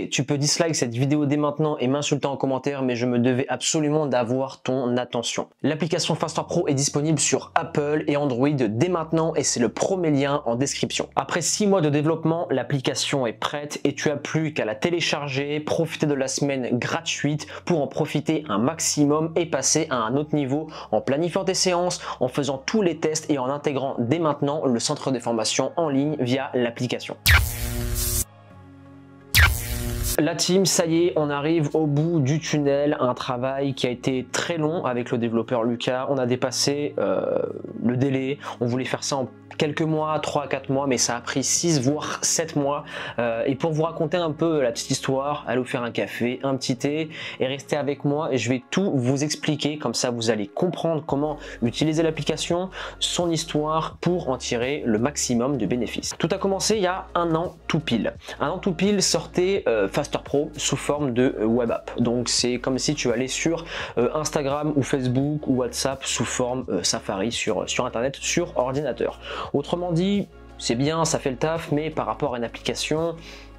Tu peux dislike cette vidéo dès maintenant et m'insulter en commentaire, mais je me devais absolument d'avoir ton attention. L'application Faster Pro est disponible sur Apple et Android dès maintenant et c'est le premier lien en description. Après 6 mois de développement, l'application est prête et tu as plus qu'à la télécharger, profiter de la semaine gratuite pour en profiter un maximum et passer à un autre niveau en planifiant tes séances, en faisant tous les tests et en intégrant dès maintenant le centre de formation en ligne via l'application. La team, ça y est, on arrive au bout du tunnel, un travail qui a été très long avec le développeur Lucas. On a dépassé le délai, on voulait faire ça en quelques mois, 3 à 4 mois, mais ça a pris 6 voire 7 mois. Et pour vous raconter un peu la petite histoire, allez vous faire un café, un petit thé et restez avec moi et je vais tout vous expliquer, comme ça vous allez comprendre comment utiliser l'application, son histoire pour en tirer le maximum de bénéfices. Tout a commencé il y a un an tout pile. Un an tout pile sortait Faster Pro sous forme de web app. Donc c'est comme si tu allais sur Instagram ou Facebook ou WhatsApp sous forme Safari sur internet, sur ordinateur. Autrement dit, c'est bien, ça fait le taf, mais par rapport à une application,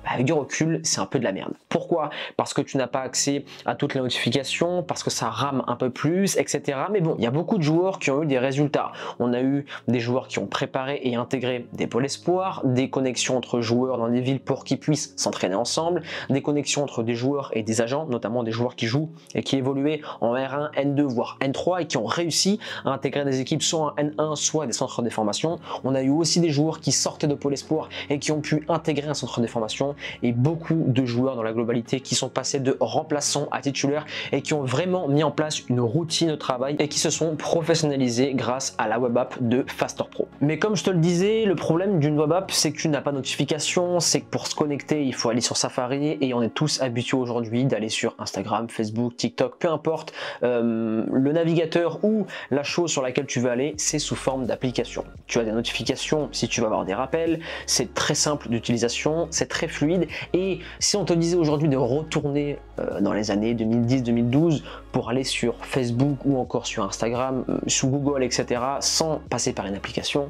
avec du recul, c'est un peu de la merde. Pourquoi? Parce que tu n'as pas accès à toutes les notifications, parce que ça rame un peu plus, etc. Mais bon, il y a beaucoup de joueurs qui ont eu des résultats. On a eu des joueurs qui ont préparé et intégré des pôles espoirs, des connexions entre joueurs dans des villes pour qu'ils puissent s'entraîner ensemble, des connexions entre des joueurs et des agents, notamment des joueurs qui jouent et qui évoluaient en R1, N2, voire N3 et qui ont réussi à intégrer des équipes soit en N1, soit des centres de formation. On a eu aussi des joueurs qui sortaient de pôle espoir et qui ont pu intégrer un centre de formation. Et beaucoup de joueurs dans la globalité qui sont passés de remplaçants à titulaires et qui ont vraiment mis en place une routine de travail et qui se sont professionnalisés grâce à la web app de Faster Pro. Mais comme je te le disais, le problème d'une web app, c'est que tu n'as pas de notification, c'est que pour se connecter, il faut aller sur Safari et on est tous habitués aujourd'hui d'aller sur Instagram, Facebook, TikTok, peu importe le navigateur ou la chose sur laquelle tu veux aller, c'est sous forme d'application. Tu as des notifications si tu veux avoir des rappels, c'est très simple d'utilisation, c'est très fluide. Et si on te disait aujourd'hui de retourner dans les années 2010-2012 pour aller sur Facebook ou encore sur Instagram, sous Google, etc., sans passer par une application,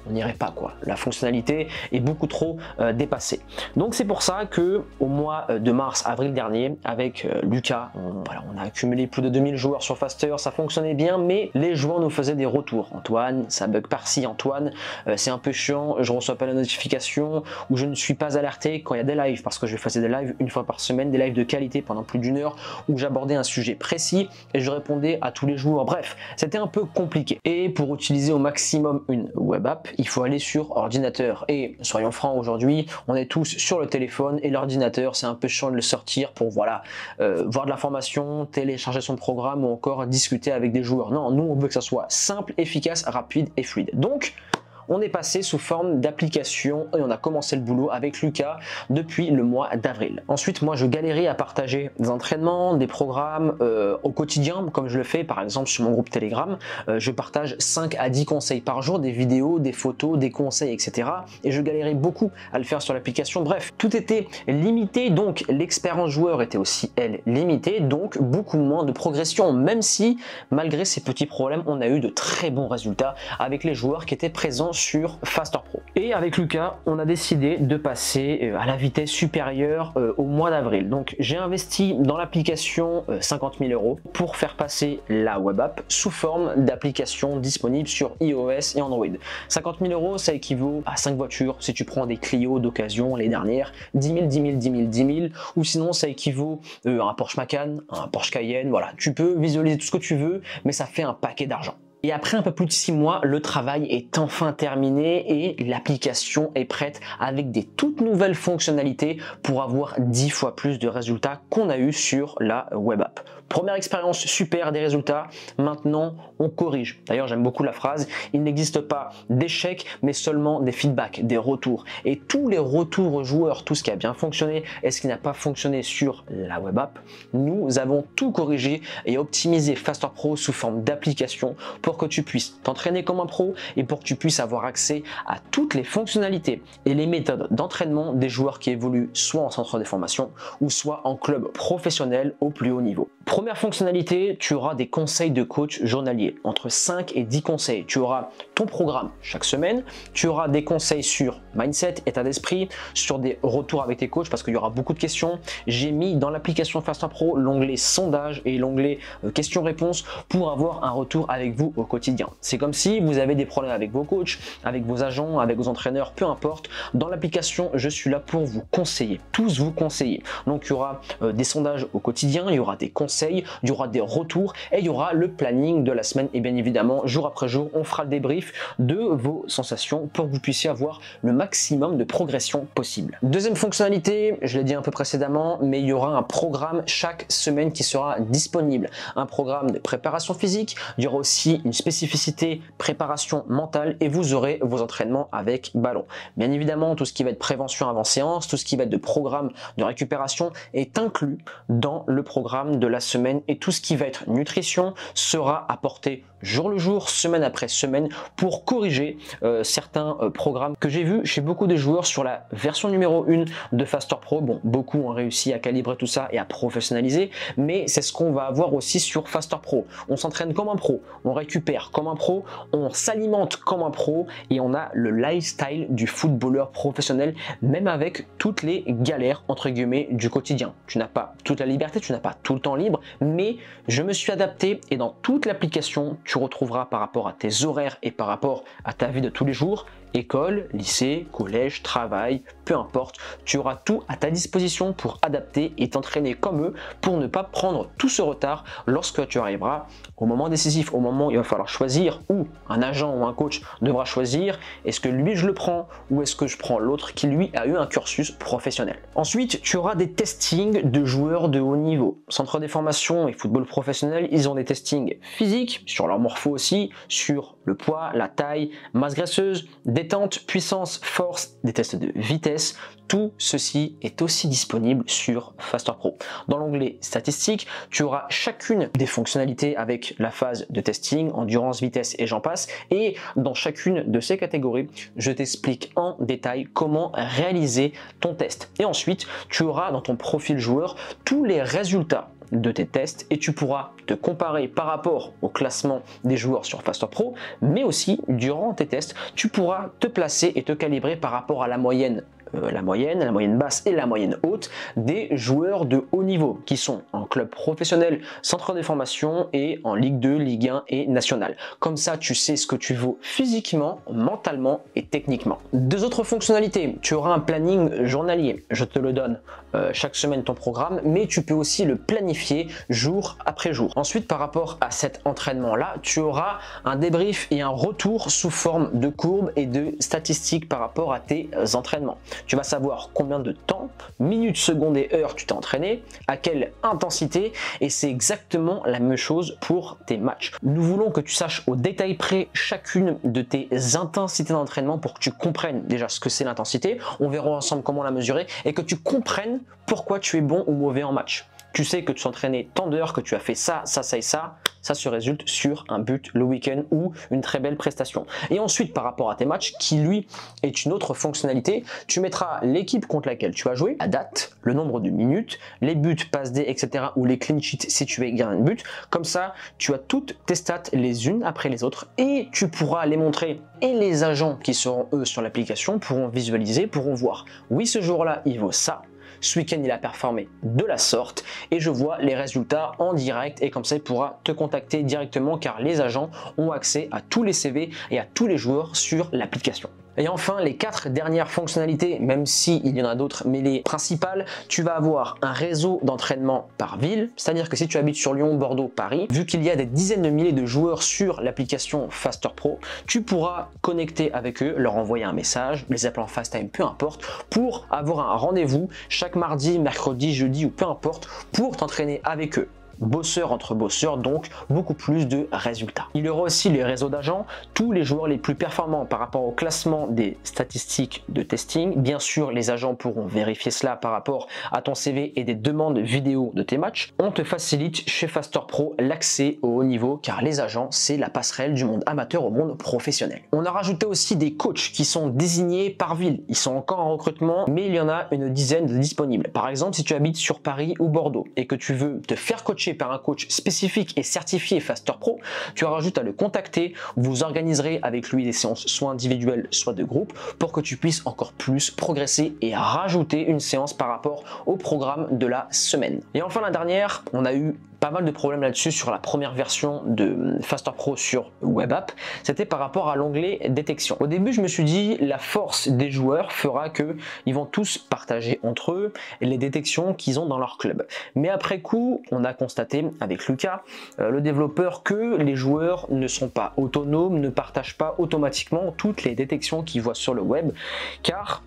on n'irait pas quoi. La fonctionnalité est beaucoup trop dépassée. Donc c'est pour ça que au mois de mars-avril dernier, avec Lucas, on a accumulé plus de 2000 joueurs sur Faster, ça fonctionnait bien, mais les joueurs nous faisaient des retours. Antoine, ça bug par-ci, Antoine, c'est un peu chiant, je reçois pas la notification, ou je ne suis pas alerté quand il y a des lives, parce que je faisais des lives une fois par semaine, des lives de qualité pendant plus d'une heure, où j'abordais un sujet précis et je répondais à tous les joueurs. Bref, c'était un peu compliqué. Et pour utiliser au maximum une web app, il faut aller sur ordinateur et soyons francs, aujourd'hui on est tous sur le téléphone et l'ordinateur c'est un peu chiant de le sortir pour voir de l'information, télécharger son programme ou encore discuter avec des joueurs. Non, nous on veut que ça soit simple, efficace, rapide et fluide. Donc on est passé sous forme d'application et on a commencé le boulot avec Lucas depuis le mois d'avril. Ensuite, moi, je galérais à partager des entraînements, des programmes au quotidien, comme je le fais par exemple sur mon groupe Telegram. Je partage 5 à 10 conseils par jour, des vidéos, des photos, des conseils, etc. Et je galérais beaucoup à le faire sur l'application. Bref, tout était limité, donc l'expérience joueur était aussi, elle, limitée, donc beaucoup moins de progression, même si, malgré ces petits problèmes, on a eu de très bons résultats avec les joueurs qui étaient présents sur Faster Pro. Et avec Lucas, on a décidé de passer à la vitesse supérieure au mois d'avril. Donc j'ai investi dans l'application 50 000 € pour faire passer la web app sous forme d'application disponible sur iOS et Android. 50 000 €, ça équivaut à 5 voitures si tu prends des Clio d'occasion, les dernières, 10 000, 10 000, 10 000, 10 000, ou sinon ça équivaut à un Porsche Macan, un Porsche Cayenne, voilà. Tu peux visualiser tout ce que tu veux, mais ça fait un paquet d'argent. Et après un peu plus de 6 mois, le travail est enfin terminé et l'application est prête avec des toutes nouvelles fonctionnalités pour avoir 10 fois plus de résultats qu'on a eu sur la web app. Première expérience, super, des résultats. Maintenant, on corrige. D'ailleurs, j'aime beaucoup la phrase, il n'existe pas d'échecs, mais seulement des feedbacks, des retours. Et tous les retours aux joueurs, tout ce qui a bien fonctionné et ce qui n'a pas fonctionné sur la web app, nous avons tout corrigé et optimisé Faster Pro sous forme d'application pour pour que tu puisses t'entraîner comme un pro et pour que tu puisses avoir accès à toutes les fonctionnalités et les méthodes d'entraînement des joueurs qui évoluent soit en centre de formation ou soit en club professionnel au plus haut niveau. Première fonctionnalité, tu auras des conseils de coach journaliers, entre 5 et 10 conseils. Tu auras ton programme chaque semaine, tu auras des conseils sur mindset, état d'esprit, sur des retours avec tes coachs parce qu'il y aura beaucoup de questions. J'ai mis dans l'application Faster Pro l'onglet sondage et l'onglet questions-réponses pour avoir un retour avec vous au quotidien. C'est comme si vous avez des problèmes avec vos coachs, avec vos agents, avec vos entraîneurs, peu importe. Dans l'application, je suis là pour vous conseiller, tous vous conseiller. Donc il y aura des sondages au quotidien, il y aura des conseils, il y aura des retours et il y aura le planning de la semaine et bien évidemment jour après jour on fera le débrief de vos sensations pour que vous puissiez avoir le maximum de progression possible. Deuxième fonctionnalité, je l'ai dit un peu précédemment, mais il y aura un programme chaque semaine qui sera disponible. Un programme de préparation physique, il y aura aussi une spécificité préparation mentale et vous aurez vos entraînements avec ballon. Bien évidemment, tout ce qui va être prévention avant séance, tout ce qui va être de programme de récupération est inclus dans le programme de la semaine et tout ce qui va être nutrition sera apporté jour le jour, semaine après semaine pour corriger certains programmes que j'ai vus chez beaucoup de joueurs sur la version numéro 1 de Faster Pro. Bon, beaucoup ont réussi à calibrer tout ça et à professionnaliser, mais c'est ce qu'on va avoir aussi sur Faster Pro. On s'entraîne comme un pro, on récupère comme un pro, on s'alimente comme un pro et on a le lifestyle du footballeur professionnel, même avec toutes les galères entre guillemets du quotidien. Tu n'as pas toute la liberté, tu n'as pas tout le temps libre, mais je me suis adapté et dans toute l'application, tu retrouveras par rapport à tes horaires et par rapport à ta vie de tous les jours, école, lycée, collège, travail, peu importe, tu auras tout à ta disposition pour adapter et t'entraîner comme eux pour ne pas prendre tout ce retard lorsque tu arriveras au moment décisif, au moment où il va falloir choisir, ou un agent ou un coach devra choisir, est-ce que lui je le prends ou est-ce que je prends l'autre qui lui a eu un cursus professionnel. Ensuite, tu auras des testings de joueurs de haut niveau. Centre des formations et football professionnel, ils ont des testings physiques, sur leur morpho aussi, sur le poids, la taille, masse graisseuse, détente, puissance, force, des tests de vitesse. Tout ceci est aussi disponible sur Faster Pro. Dans l'onglet statistiques, tu auras chacune des fonctionnalités avec la phase de testing, endurance, vitesse et j'en passe. Et dans chacune de ces catégories, je t'explique en détail comment réaliser ton test. Et ensuite, tu auras dans ton profil joueur tous les résultats de tes tests et tu pourras te comparer par rapport au classement des joueurs sur Faster Pro, mais aussi durant tes tests, tu pourras te placer et te calibrer par rapport à la moyenne basse et la moyenne haute des joueurs de haut niveau qui sont en club professionnel, centre de formation et en Ligue 2, Ligue 1 et nationale. Comme ça, tu sais ce que tu vaux physiquement, mentalement et techniquement. Deux autres fonctionnalités, tu auras un planning journalier, je te le donne chaque semaine ton programme, mais tu peux aussi le planifier jour après jour. Ensuite, par rapport à cet entraînement-là, tu auras un débrief et un retour sous forme de courbes et de statistiques par rapport à tes entraînements. Tu vas savoir combien de temps, minutes, secondes et heures tu t'es entraîné, à quelle intensité et c'est exactement la même chose pour tes matchs. Nous voulons que tu saches au détail près chacune de tes intensités d'entraînement pour que tu comprennes déjà ce que c'est l'intensité. On verra ensemble comment la mesurer et que tu comprennes pourquoi tu es bon ou mauvais en match. Tu sais que tu t'entraînais tant d'heures, que tu as fait ça, ça, ça et ça se résulte sur un but le week-end ou une très belle prestation. Et ensuite, par rapport à tes matchs, qui lui est une autre fonctionnalité, tu mettras l'équipe contre laquelle tu as joué, la date, le nombre de minutes, les buts, passes D, etc. ou les clean sheets si tu es gardien de but. Comme ça, tu as toutes tes stats les unes après les autres et tu pourras les montrer. Et les agents qui seront eux sur l'application pourront visualiser, pourront voir, oui, ce jour-là, il vaut ça. Ce week-end, il a performé de la sorte et je vois les résultats en direct et comme ça, il pourra te contacter directement car les agents ont accès à tous les CV et à tous les joueurs sur l'application. Et enfin, les 4 dernières fonctionnalités, même s'il y en a d'autres, mais les principales, tu vas avoir un réseau d'entraînement par ville, c'est-à-dire que si tu habites sur Lyon, Bordeaux, Paris, vu qu'il y a des dizaines de milliers de joueurs sur l'application Faster Pro, tu pourras connecter avec eux, leur envoyer un message, les appeler en FaceTime, peu importe, pour avoir un rendez-vous chaque mardi, mercredi, jeudi ou peu importe, pour t'entraîner avec eux. bosseur entre bosseurs, donc beaucoup plus de résultats. Il y aura aussi les réseaux d'agents, tous les joueurs les plus performants par rapport au classement des statistiques de testing. Bien sûr, les agents pourront vérifier cela par rapport à ton CV et des demandes vidéo de tes matchs. On te facilite chez Faster Pro l'accès au haut niveau car les agents, c'est la passerelle du monde amateur au monde professionnel. On a rajouté aussi des coachs qui sont désignés par ville. Ils sont encore en recrutement, mais il y en a une dizaine de disponibles. Par exemple, si tu habites sur Paris ou Bordeaux et que tu veux te faire coacher par un coach spécifique et certifié Faster Pro, tu auras juste à le contacter. Vous organiserez avec lui des séances soit individuelles, soit de groupe pour que tu puisses encore plus progresser et rajouter une séance par rapport au programme de la semaine. Et enfin, la dernière, on a eu pas mal de problèmes là-dessus sur la première version de Faster Pro sur Web App, c'était par rapport à l'onglet détection. Au début, je me suis dit la force des joueurs fera que ils vont tous partager entre eux les détections qu'ils ont dans leur club. Mais après coup, on a constaté avec Lucas, le développeur, que les joueurs ne sont pas autonomes, ne partagent pas automatiquement toutes les détections qu'ils voient sur le web, car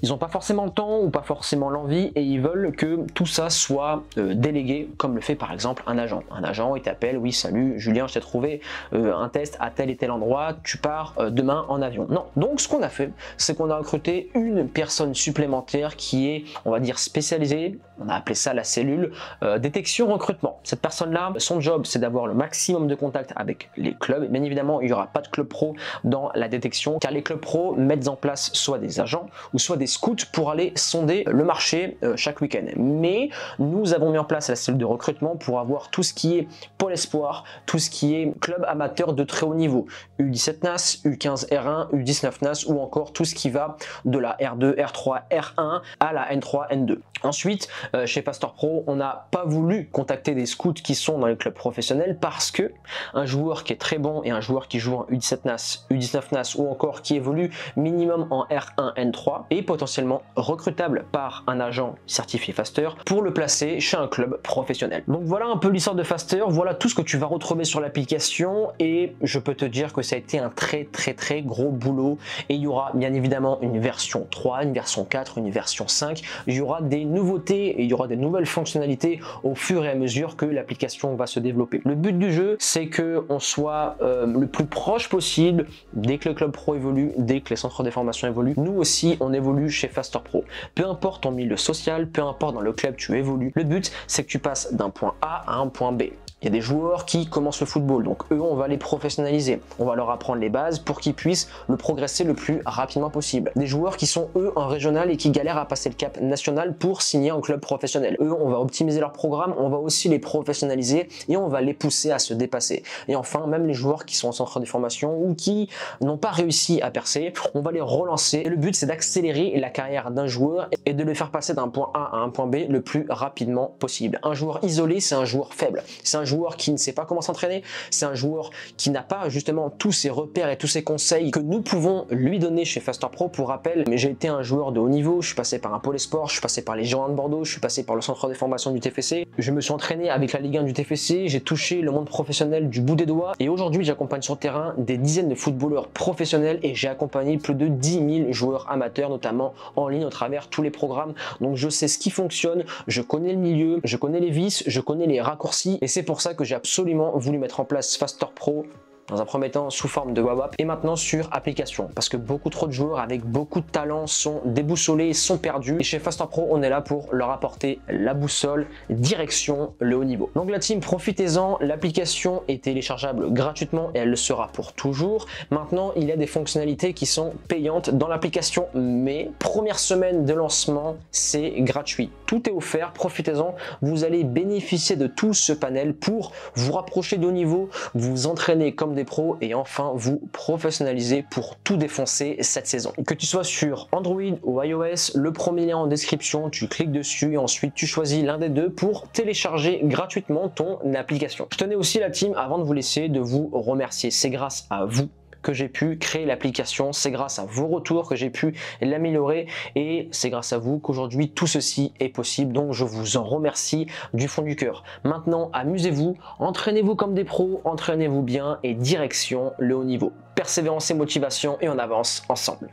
ils n'ont pas forcément le temps ou pas forcément l'envie et ils veulent que tout ça soit délégué comme le fait par exemple un agent. Un agent, il t'appelle, oui salut Julien, je t'ai trouvé un test à tel et tel endroit, tu pars demain en avion. Non, donc ce qu'on a fait, c'est qu'on a recruté une personne supplémentaire qui est, on va dire, spécialisée, on a appelé ça la cellule détection recrutement. Cette personne-là, son job, c'est d'avoir le maximum de contact avec les clubs. Bien évidemment, il n'y aura pas de club pro dans la détection car les clubs pro mettent en place soit des agents ou soit des scouts pour aller sonder le marché chaque week-end. Mais nous avons mis en place la cellule de recrutement pour avoir tout ce qui est pôle espoir, tout ce qui est club amateur de très haut niveau, U17 NAS, U15 R1, U19 NAS ou encore tout ce qui va de la R2, R3, R1 à la N3, N2. Ensuite, chez Faster Pro, on n'a pas voulu contacter des scouts qui sont dans les clubs professionnels parce que un joueur qui est très bon et un joueur qui joue en U17 NAS, U19 NAS ou encore qui évolue minimum en R1, N3 est potentiellement recrutable par un agent certifié Faster pour le placer chez un club professionnel. Donc voilà un peu l'histoire de Faster, voilà tout ce que tu vas retrouver sur l'application et je peux te dire que ça a été un très gros boulot et il y aura bien évidemment une version 3, une version 4, une version 5, il y aura des nouveautés et il y aura des nouvelles fonctionnalités au fur et à mesure que l'application va se développer. Le but du jeu, c'est que on soit le plus proche possible dès que le club pro évolue, dès que les centres de formation évoluent. Nous aussi, on évolue chez Faster Pro. Peu importe ton milieu social, peu importe dans le club tu évolues, le but, c'est que tu passes d'un point A à un point B. Il y a des joueurs qui commencent le football, donc eux, on va les professionnaliser. On va leur apprendre les bases pour qu'ils puissent le progresser le plus rapidement possible. Des joueurs qui sont, eux, en régional et qui galèrent à passer le cap national pour signer en club professionnel. Eux, on va optimiser leur programme, on va aussi les professionnaliser et on va les pousser à se dépasser. Et enfin, même les joueurs qui sont en centre de formation ou qui n'ont pas réussi à percer, on va les relancer. Et le but, c'est d'accélérer la carrière d'un joueur et de le faire passer d'un point A à un point B le plus rapidement possible. Un joueur isolé, c'est un joueur faible. C'est un joueur qui ne sait pas comment s'entraîner, c'est un joueur qui n'a pas justement tous ses repères et tous ses conseils que nous pouvons lui donner chez Faster Pro. Pour rappel, mais j'ai été un joueur de haut niveau, je suis passé par un pôle sport, je suis passé par les Girondins de Bordeaux, je suis passé par le centre de formation du TFC, je me suis entraîné avec la Ligue 1 du TFC, j'ai touché le monde professionnel du bout des doigts et aujourd'hui j'accompagne sur le terrain des dizaines de footballeurs professionnels et j'ai accompagné plus de 10 000 joueurs amateurs, notamment en ligne au travers tous les programmes. Donc je sais ce qui fonctionne, je connais le milieu, je connais les vices, je connais les raccourcis et c'est pour ça que j'ai absolument voulu mettre en place Faster Pro dans un premier temps sous forme de web app et maintenant sur application parce que beaucoup trop de joueurs avec beaucoup de talent sont déboussolés, sont perdus et chez Faster Pro on est là pour leur apporter la boussole, direction le haut niveau. Donc la team, profitez-en, l'application est téléchargeable gratuitement et elle le sera pour toujours. Maintenant il y a des fonctionnalités qui sont payantes dans l'application mais première semaine de lancement c'est gratuit. Tout est offert, profitez-en, vous allez bénéficier de tout ce panel pour vous rapprocher de haut niveau, vous entraîner comme des pros et enfin vous professionnaliser pour tout défoncer cette saison. Que tu sois sur Android ou iOS, le premier lien en description, tu cliques dessus et ensuite tu choisis l'un des deux pour télécharger gratuitement ton application. Je tenais aussi la team avant de vous laisser de vous remercier, c'est grâce à vous que j'ai pu créer l'application, c'est grâce à vos retours que j'ai pu l'améliorer et c'est grâce à vous qu'aujourd'hui tout ceci est possible, donc je vous en remercie du fond du cœur. Maintenant amusez-vous, entraînez-vous comme des pros, entraînez-vous bien et direction le haut niveau. Persévérance et motivation et on avance ensemble.